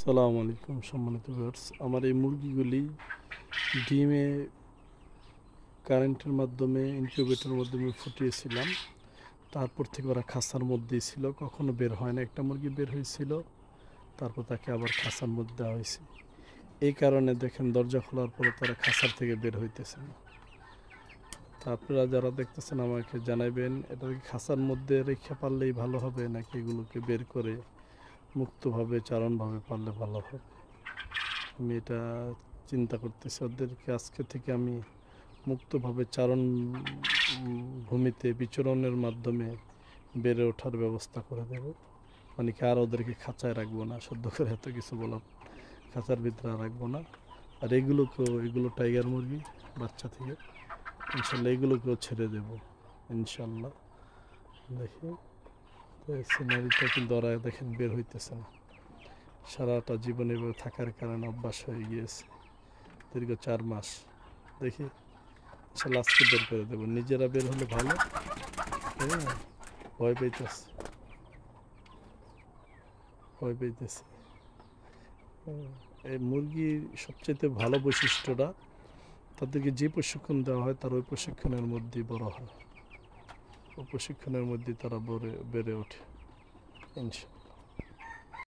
আসসালামু আলাইকুম সম্মানিত ভিউয়ার্স। আমার এই মুরগিগুলি ডিমে কারেন্টের মাধ্যমে ইনকিউবেটরের মাধ্যমে ফুটিয়েছিলাম। তারপর থেকে ওরা খাঁচার মধ্যেই ছিল, কখনো বের হয় না। একটা মুরগি বের হয়েছিল, তারপর তাকে আবার খাঁচার মধ্যে দেওয়া হয়েছে। এই কারণে দেখেন দরজা খোলার পরে তারা খাঁচার থেকে বের হইতেছে না। তা আপনারা যারা দেখতেছেন আমাকে জানাবেন, এটা কি খাঁচার মধ্যে রেখে পারলেই ভালো হবে নাকি এগুলোকে বের করে মুক্তভাবে চারণভাবে পারলে ভালো হবে। আমি এটা চিন্তা করতেছি, ওদেরকে আজকে থেকে আমি মুক্তভাবে চারণ ভূমিতে বিচরণের মাধ্যমে বেড়ে ওঠার ব্যবস্থা করে দেব। মানে কি আর ওদেরকে খাঁচায় রাখবো না, সদ্য করে এত কিছু বলার, খাঁচার ভিতরে রাখবো না। আর এগুলো টাইগার মুরগি বাচ্চা থেকে, ইনশাল্লাহ এগুলোকেও ছেড়ে দেব ইনশাল্লাহ। দেখি সিনারিটা কিন্তু ওরা দেখেন বের হইতেছে না। সারাটা জীবন এভাবে থাকার কারণে অভ্যাস হয়ে গিয়েছে, দীর্ঘ 4 মাস। দেখি ইনশাল্লাহ আজকে বের করে দেবো, নিজেরা বের হলে ভালো। হ্যাঁ, ভয় পাইতেছে, ভয় পাইতেছে। এই মুরগির সবচেয়ে ভালো বৈশিষ্ট্যটা, তাদেরকে যে প্রশিক্ষণ দেওয়া হয় তার ওই প্রশিক্ষণের মধ্যেই বড় হয়, ওই প্রশিক্ষণের মধ্যেই তারা বেড়ে ওঠে ইনশাল্লাহ।